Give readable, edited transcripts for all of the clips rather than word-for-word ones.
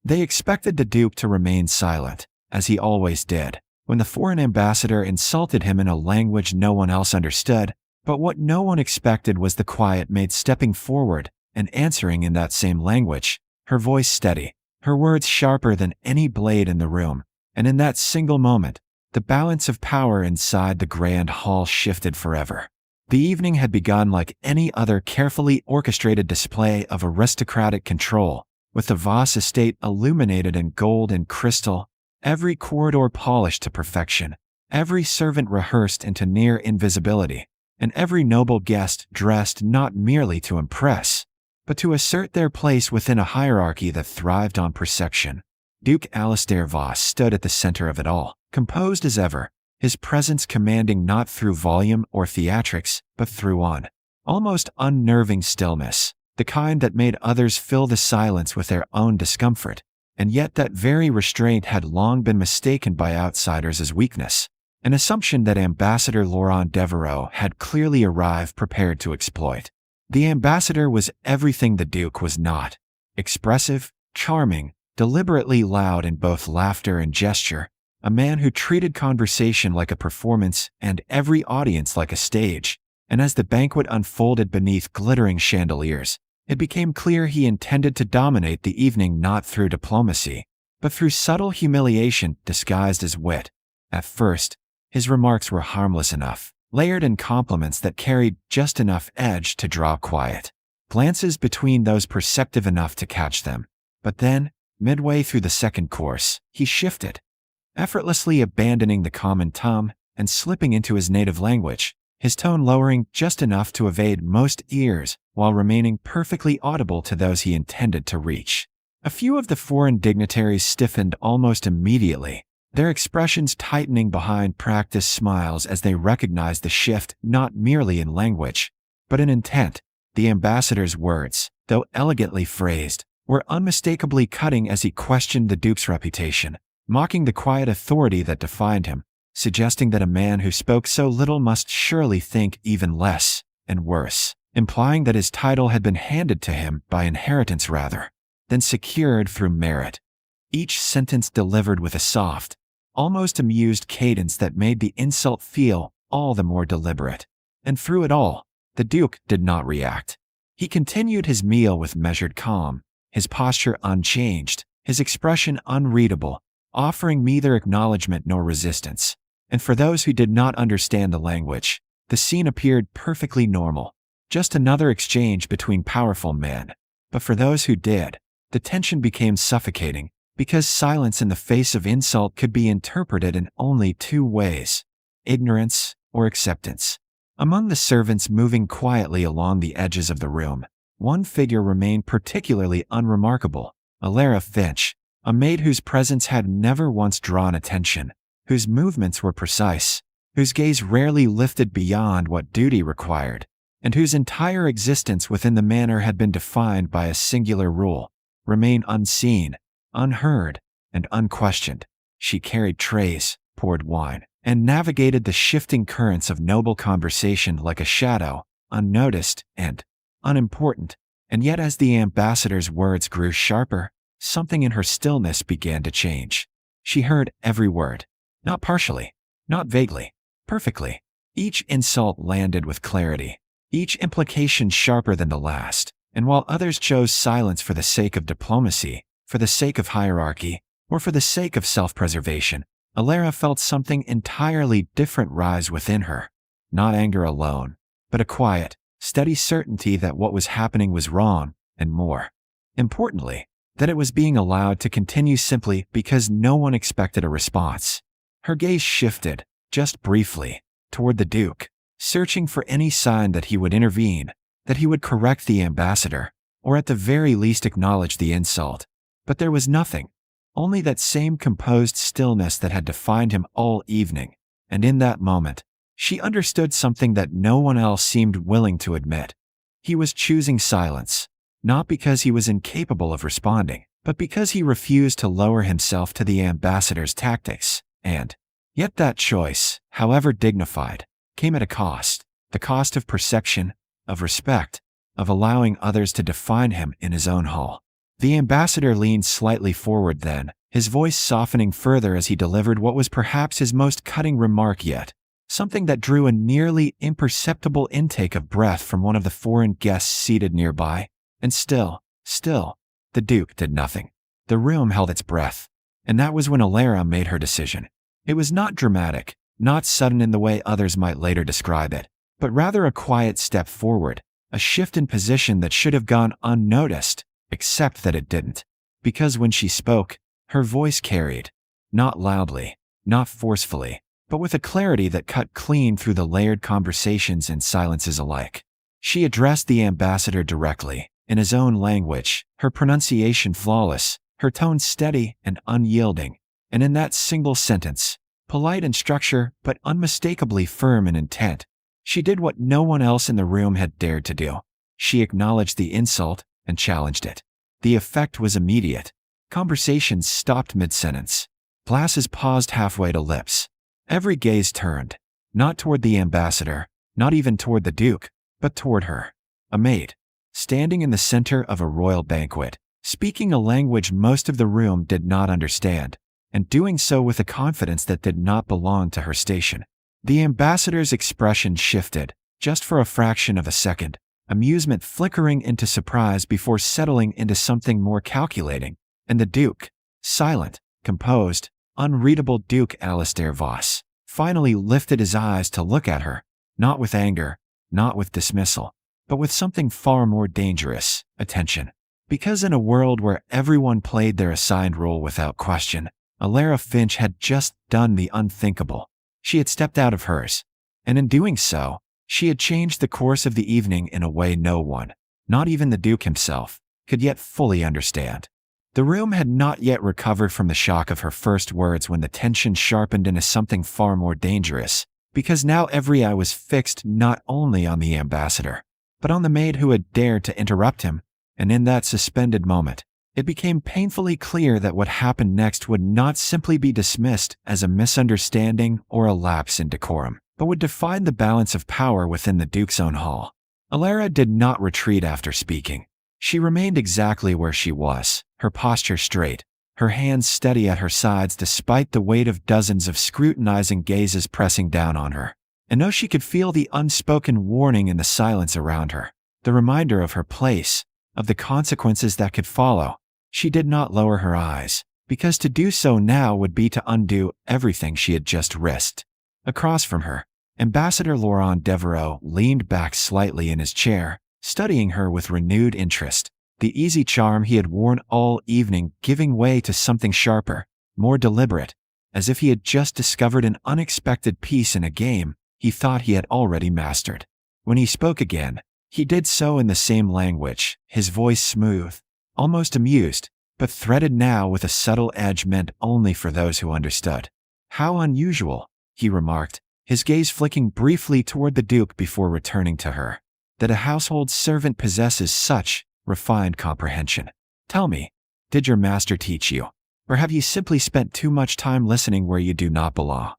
They expected the Duke to remain silent, as he always did, when the foreign ambassador insulted him in a language no one else understood, but what no one expected was the quiet Maid stepping forward and answering in that same language, her voice steady, her words sharper than any blade in the room, and in that single moment, the balance of power inside the grand hall shifted forever. The evening had begun like any other carefully orchestrated display of aristocratic control, with the Voss estate illuminated in gold and crystal, every corridor polished to perfection, every servant rehearsed into near invisibility, and every noble guest dressed not merely to impress, but to assert their place within a hierarchy that thrived on perception. Duke Alistair Voss stood at the center of it all, composed as ever, his presence commanding not through volume or theatrics, but through almost unnerving stillness, the kind that made others fill the silence with their own discomfort, and yet that very restraint had long been mistaken by outsiders as weakness, an assumption that Ambassador Laurent Devereux had clearly arrived prepared to exploit. The ambassador was everything the Duke was not: expressive, charming, deliberately loud in both laughter and gesture, a man who treated conversation like a performance and every audience like a stage. And as the banquet unfolded beneath glittering chandeliers, it became clear he intended to dominate the evening not through diplomacy, but through subtle humiliation disguised as wit. At first, his remarks were harmless enough, layered in compliments that carried just enough edge to draw quiet glances between those perceptive enough to catch them. But then, midway through the second course, he shifted, effortlessly abandoning the common tongue and slipping into his native language, his tone lowering just enough to evade most ears while remaining perfectly audible to those he intended to reach. A few of the foreign dignitaries stiffened almost immediately, their expressions tightening behind practiced smiles as they recognized the shift not merely in language, but in intent. The ambassador's words, though elegantly phrased, were unmistakably cutting as he questioned the Duke's reputation, mocking the quiet authority that defined him, suggesting that a man who spoke so little must surely think even less, and worse, implying that his title had been handed to him by inheritance rather than secured through merit. Each sentence delivered with a soft, almost amused cadence that made the insult feel all the more deliberate. And through it all, the Duke did not react. He continued his meal with measured calm, his posture unchanged, his expression unreadable, offering neither acknowledgement nor resistance. And for those who did not understand the language, the scene appeared perfectly normal, just another exchange between powerful men. But for those who did, the tension became suffocating, because silence in the face of insult could be interpreted in only two ways: ignorance or acceptance. Among the servants moving quietly along the edges of the room, one figure remained particularly unremarkable: Elara Finch, a maid whose presence had never once drawn attention, whose movements were precise, whose gaze rarely lifted beyond what duty required, and whose entire existence within the manor had been defined by a singular rule: remain unseen, unheard, and unquestioned. She carried trays, poured wine, and navigated the shifting currents of noble conversation like a shadow, unnoticed and unimportant. And yet as the ambassador's words grew sharper, something in her stillness began to change. She heard every word, not partially, not vaguely, perfectly. Each insult landed with clarity, each implication sharper than the last. And while others chose silence for the sake of diplomacy, for the sake of hierarchy, or for the sake of self-preservation, Elara felt something entirely different rise within her. Not anger alone, but a quiet, steady certainty that what was happening was wrong, and more importantly, that it was being allowed to continue simply because no one expected a response. Her gaze shifted, just briefly, toward the Duke, searching for any sign that he would intervene, that he would correct the ambassador, or at the very least acknowledge the insult. But there was nothing, only that same composed stillness that had defined him all evening. And in that moment, she understood something that no one else seemed willing to admit. He was choosing silence, not because he was incapable of responding, but because he refused to lower himself to the ambassador's tactics. And yet that choice, however dignified, came at a cost: the cost of perception, of respect, of allowing others to define him in his own hall. The ambassador leaned slightly forward then, his voice softening further as he delivered what was perhaps his most cutting remark yet, something that drew a nearly imperceptible intake of breath from one of the foreign guests seated nearby. And still, the Duke did nothing. The room held its breath. And that was when Elara made her decision. It was not dramatic, not sudden in the way others might later describe it, but rather a quiet step forward, a shift in position that should have gone unnoticed, except that it didn't. Because when she spoke, her voice carried, not loudly, not forcefully, but with a clarity that cut clean through the layered conversations and silences alike. She addressed the ambassador directly, in his own language, her pronunciation flawless, her tone steady and unyielding, and in that single sentence, polite in structure but unmistakably firm in intent, she did what no one else in the room had dared to do. She acknowledged the insult and challenged it. The effect was immediate. Conversations stopped mid-sentence. Glasses paused halfway to lips. Every gaze turned, not toward the ambassador, not even toward the Duke, but toward her. A maid, standing in the center of a royal banquet, speaking a language most of the room did not understand, and doing so with a confidence that did not belong to her station. The ambassador's expression shifted, just for a fraction of a second, amusement flickering into surprise before settling into something more calculating, and the Duke, silent, composed, unreadable Duke Alistair Voss, finally lifted his eyes to look at her, not with anger, not with dismissal, but with something far more dangerous, attention. Because in a world where everyone played their assigned role without question, Elara Finch had just done the unthinkable. She had stepped out of hers, and in doing so, she had changed the course of the evening in a way no one, not even the Duke himself, could yet fully understand. The room had not yet recovered from the shock of her first words when the tension sharpened into something far more dangerous, because now every eye was fixed not only on the ambassador, but on the maid who had dared to interrupt him, and in that suspended moment, it became painfully clear that what happened next would not simply be dismissed as a misunderstanding or a lapse in decorum, but would define the balance of power within the Duke's own hall. Elara did not retreat after speaking. She remained exactly where she was, her posture straight, her hands steady at her sides despite the weight of dozens of scrutinizing gazes pressing down on her. And though she could feel the unspoken warning in the silence around her, the reminder of her place, of the consequences that could follow, she did not lower her eyes, because to do so now would be to undo everything she had just risked. Across from her, Ambassador Laurent Devereaux leaned back slightly in his chair, studying her with renewed interest, the easy charm he had worn all evening giving way to something sharper, more deliberate, as if he had just discovered an unexpected piece in a game he thought he had already mastered. When he spoke again, he did so in the same language, his voice smooth, almost amused, but threaded now with a subtle edge meant only for those who understood. "How unusual," he remarked, his gaze flicking briefly toward the Duke before returning to her, "that a household servant possesses such refined comprehension. Tell me, did your master teach you? Or have you simply spent too much time listening where you do not belong?"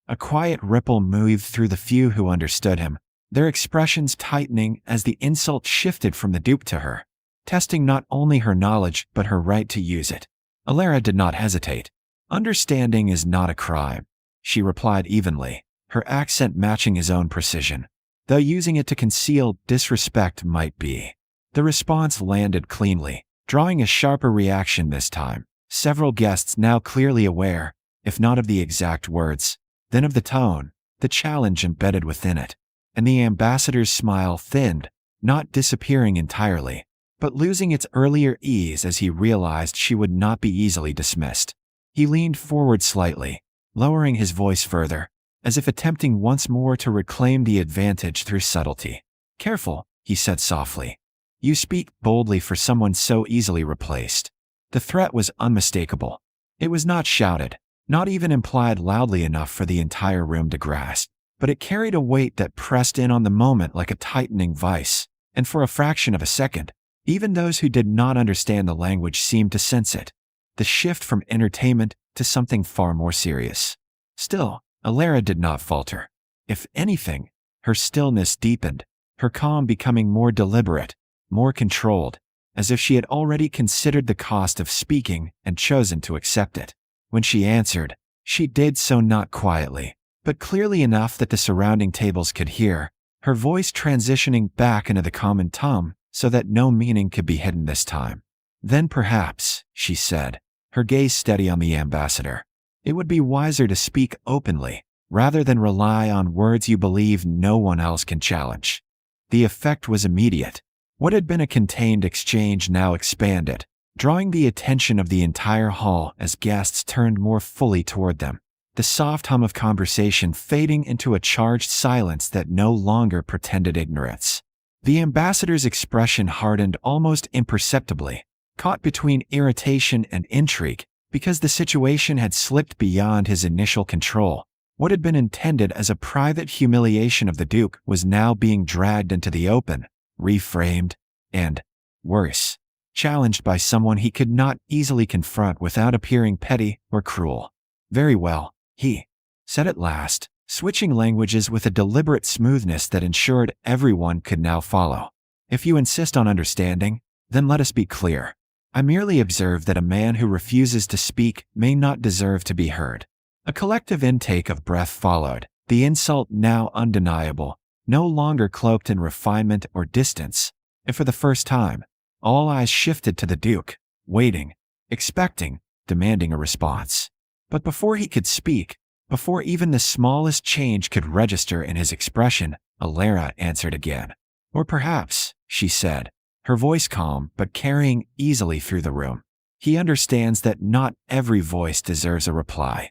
A quiet ripple moved through the few who understood him, their expressions tightening as the insult shifted from the Duke to her, testing not only her knowledge but her right to use it. Elara did not hesitate. "Understanding is not a crime," she replied evenly, her accent matching his own precision, though using it to conceal disrespect might be. The response landed cleanly, drawing a sharper reaction this time, several guests now clearly aware, if not of the exact words, then of the tone, the challenge embedded within it. And the ambassador's smile thinned, not disappearing entirely, but losing its earlier ease as he realized she would not be easily dismissed. He leaned forward slightly, lowering his voice further, as if attempting once more to reclaim the advantage through subtlety. "Careful," he said softly. "You speak boldly for someone so easily replaced." The threat was unmistakable. It was not shouted, not even implied loudly enough for the entire room to grasp, but it carried a weight that pressed in on the moment like a tightening vice, and for a fraction of a second, even those who did not understand the language seemed to sense it. The shift from entertainment to something far more serious. Still, Elara did not falter. If anything, her stillness deepened, her calm becoming more deliberate, more controlled, as if she had already considered the cost of speaking and chosen to accept it. When she answered, she did so not quietly, but clearly enough that the surrounding tables could hear, her voice transitioning back into the common tongue so that no meaning could be hidden this time. Then perhaps, she said, her gaze steady on the ambassador, it would be wiser to speak openly, rather than rely on words you believe no one else can challenge. The effect was immediate. What had been a contained exchange now expanded, drawing the attention of the entire hall as guests turned more fully toward them, the soft hum of conversation fading into a charged silence that no longer pretended ignorance. The ambassador's expression hardened almost imperceptibly, caught between irritation and intrigue, because the situation had slipped beyond his initial control. What had been intended as a private humiliation of the Duke was now being dragged into the open, reframed, and, worse, challenged by someone he could not easily confront without appearing petty or cruel. Very well, he said at last, switching languages with a deliberate smoothness that ensured everyone could now follow. If you insist on understanding, then let us be clear. I merely observe that a man who refuses to speak may not deserve to be heard. A collective intake of breath followed, the insult now undeniable, no longer cloaked in refinement or distance, and for the first time, all eyes shifted to the Duke, waiting, expecting, demanding a response. But before he could speak, before even the smallest change could register in his expression, Elara answered again. Or perhaps, she said, her voice calm but carrying easily through the room, he understands that not every voice deserves a reply.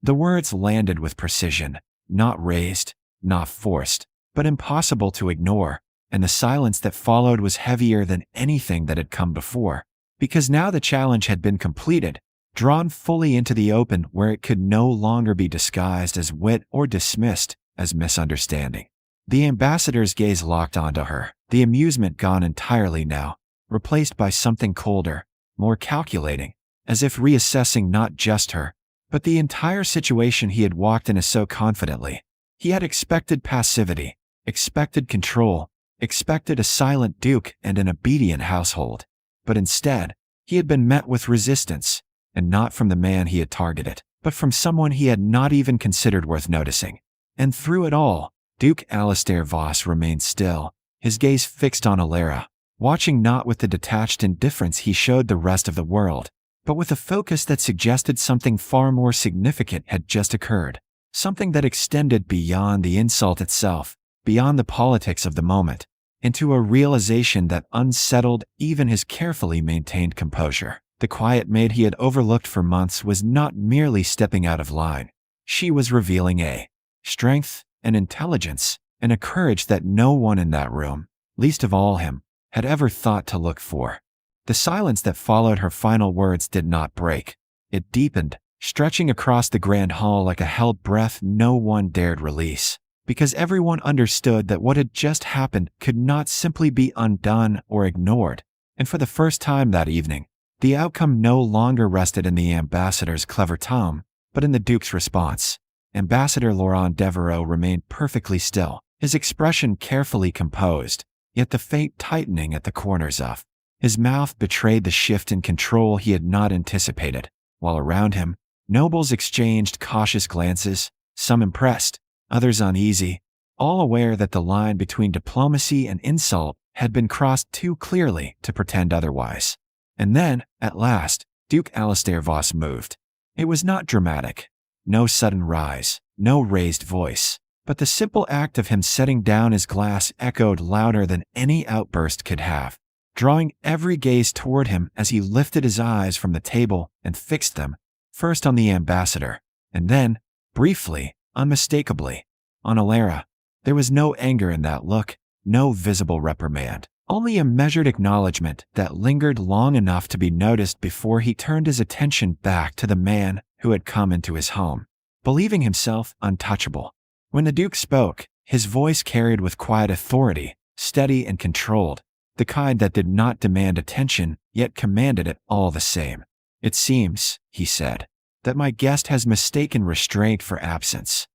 The words landed with precision, not raised, not forced, but impossible to ignore, and the silence that followed was heavier than anything that had come before, because now the challenge had been completed, drawn fully into the open where it could no longer be disguised as wit or dismissed as misunderstanding. The ambassador's gaze locked onto her, the amusement gone entirely now, replaced by something colder, more calculating, as if reassessing not just her, but the entire situation he had walked into so confidently. He had expected passivity, expected control, expected a silent Duke and an obedient household. But instead, he had been met with resistance, and not from the man he had targeted, but from someone he had not even considered worth noticing. And through it all, Duke Alistair Voss remained still, his gaze fixed on Elara, watching not with the detached indifference he showed the rest of the world, but with a focus that suggested something far more significant had just occurred, something that extended beyond the insult itself, beyond the politics of the moment, into a realization that unsettled even his carefully maintained composure. The quiet maid he had overlooked for months was not merely stepping out of line. She was revealing a strength, an intelligence, and a courage that no one in that room, least of all him, had ever thought to look for. The silence that followed her final words did not break. It deepened, stretching across the grand hall like a held breath no one dared release, because everyone understood that what had just happened could not simply be undone or ignored. And for the first time that evening, the outcome no longer rested in the ambassador's clever tongue, but in the Duke's response. Ambassador Laurent Devereux remained perfectly still, his expression carefully composed, yet the faint tightening at the corners of his mouth betrayed the shift in control he had not anticipated, while around him, nobles exchanged cautious glances, some impressed, others uneasy, all aware that the line between diplomacy and insult had been crossed too clearly to pretend otherwise. And then, at last, Duke Alistair Voss moved. It was not dramatic. No sudden rise, no raised voice, but the simple act of him setting down his glass echoed louder than any outburst could have, drawing every gaze toward him as he lifted his eyes from the table and fixed them, first on the ambassador, and then, briefly, unmistakably, on Elara. There was no anger in that look, no visible reprimand, only a measured acknowledgement that lingered long enough to be noticed before he turned his attention back to the man who had come into his home, believing himself untouchable. When the Duke spoke, his voice carried with quiet authority, steady and controlled, the kind that did not demand attention, yet commanded it all the same. "It seems," he said, "that my guest has mistaken restraint for absence."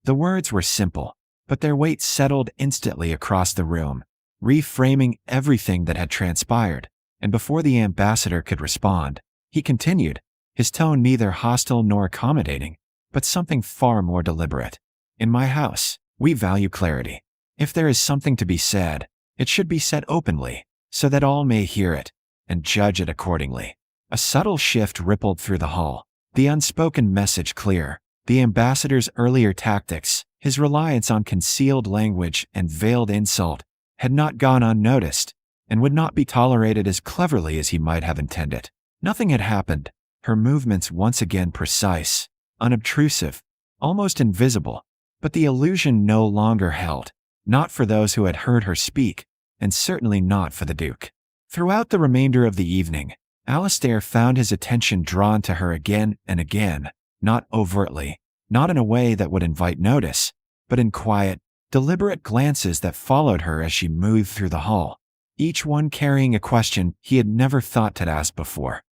The words were simple, but their weight settled instantly across the room, reframing everything that had transpired, and before the ambassador could respond, he continued, his tone neither hostile nor accommodating, but something far more deliberate. In my house, we value clarity. If there is something to be said, it should be said openly, so that all may hear it and judge it accordingly. A subtle shift rippled through the hall, the unspoken message clear. The ambassador's earlier tactics, his reliance on concealed language and veiled insult, had not gone unnoticed, and would not be tolerated as cleverly as he might have intended. Nothing had happened, her movements once again precise, unobtrusive, almost invisible, but the illusion no longer held, not for those who had heard her speak, and certainly not for the Duke. Throughout the remainder of the evening, Alistair found his attention drawn to her again and again, not overtly, not in a way that would invite notice, but in quiet, deliberate glances that followed her as she moved through the hall, each one carrying a question he had never thought to ask before.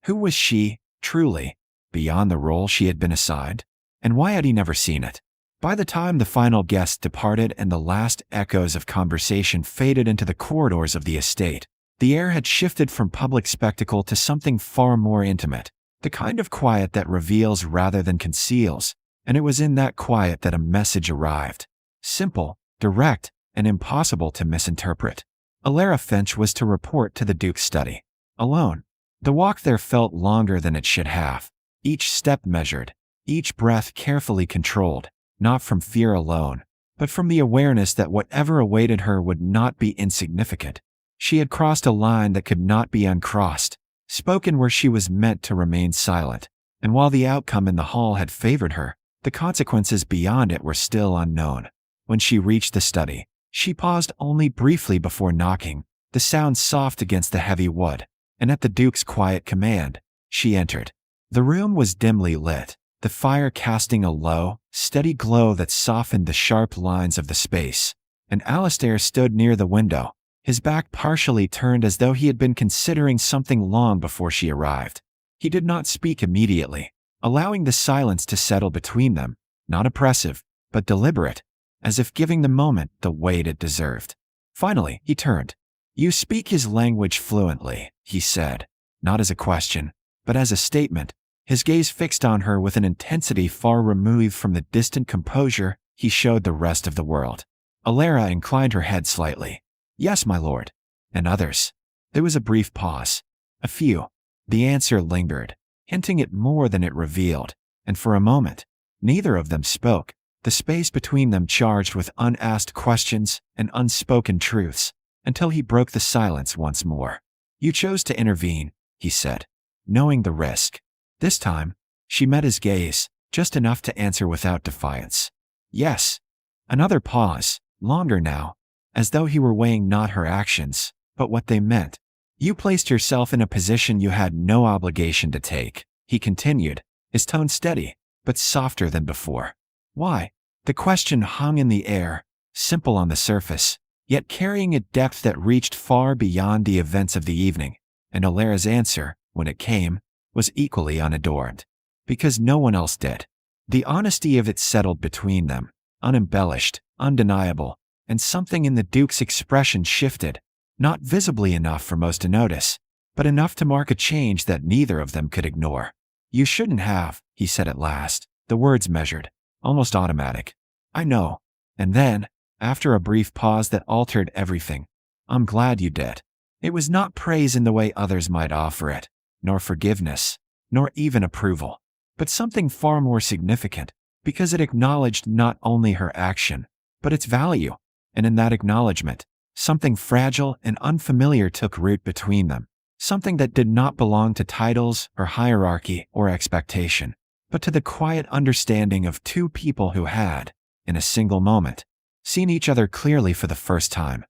Who was she, truly, beyond the role she had been assigned? And why had he never seen it? By the time the final guest departed and the last echoes of conversation faded into the corridors of the estate, the air had shifted from public spectacle to something far more intimate, the kind of quiet that reveals rather than conceals, and it was in that quiet that a message arrived. Simple, direct, and impossible to misinterpret. Elara Finch was to report to the Duke's study. Alone. The walk there felt longer than it should have, each step measured, each breath carefully controlled, not from fear alone, but from the awareness that whatever awaited her would not be insignificant. She had crossed a line that could not be uncrossed, spoken where she was meant to remain silent, and while the outcome in the hall had favored her, the consequences beyond it were still unknown. When she reached the study, she paused only briefly before knocking, the sound soft against the heavy wood, and at the Duke's quiet command, she entered. The room was dimly lit, the fire casting a low, steady glow that softened the sharp lines of the space, and Alistair stood near the window, his back partially turned as though he had been considering something long before she arrived. He did not speak immediately, allowing the silence to settle between them, not oppressive, but deliberate, as if giving the moment the weight it deserved. Finally, he turned. You speak his language fluently, he said, not as a question, but as a statement, his gaze fixed on her with an intensity far removed from the distant composure he showed the rest of the world. Elara inclined her head slightly. Yes, my lord. And others. There was a brief pause. A few. The answer lingered, hinting at more than it revealed, and for a moment, neither of them spoke, the space between them charged with unasked questions and unspoken truths, until he broke the silence once more. You chose to intervene, he said, knowing the risk. This time, she met his gaze, just enough to answer without defiance. Yes. Another pause, longer now, as though he were weighing not her actions, but what they meant. You placed yourself in a position you had no obligation to take, he continued, his tone steady, but softer than before. Why? The question hung in the air, simple on the surface, yet carrying a depth that reached far beyond the events of the evening, and Elara's answer, when it came, was equally unadorned. Because no one else did. The honesty of it settled between them, unembellished, undeniable, and something in the Duke's expression shifted, not visibly enough for most to notice, but enough to mark a change that neither of them could ignore. You shouldn't have, he said at last, the words measured, almost automatic. I know. And then, after a brief pause that altered everything, I'm glad you did. It was not praise in the way others might offer it, nor forgiveness, nor even approval, but something far more significant, because it acknowledged not only her action, but its value. And in that acknowledgement, something fragile and unfamiliar took root between them, something that did not belong to titles or hierarchy or expectation, but to the quiet understanding of two people who had, in a single moment, seen each other clearly for the first time.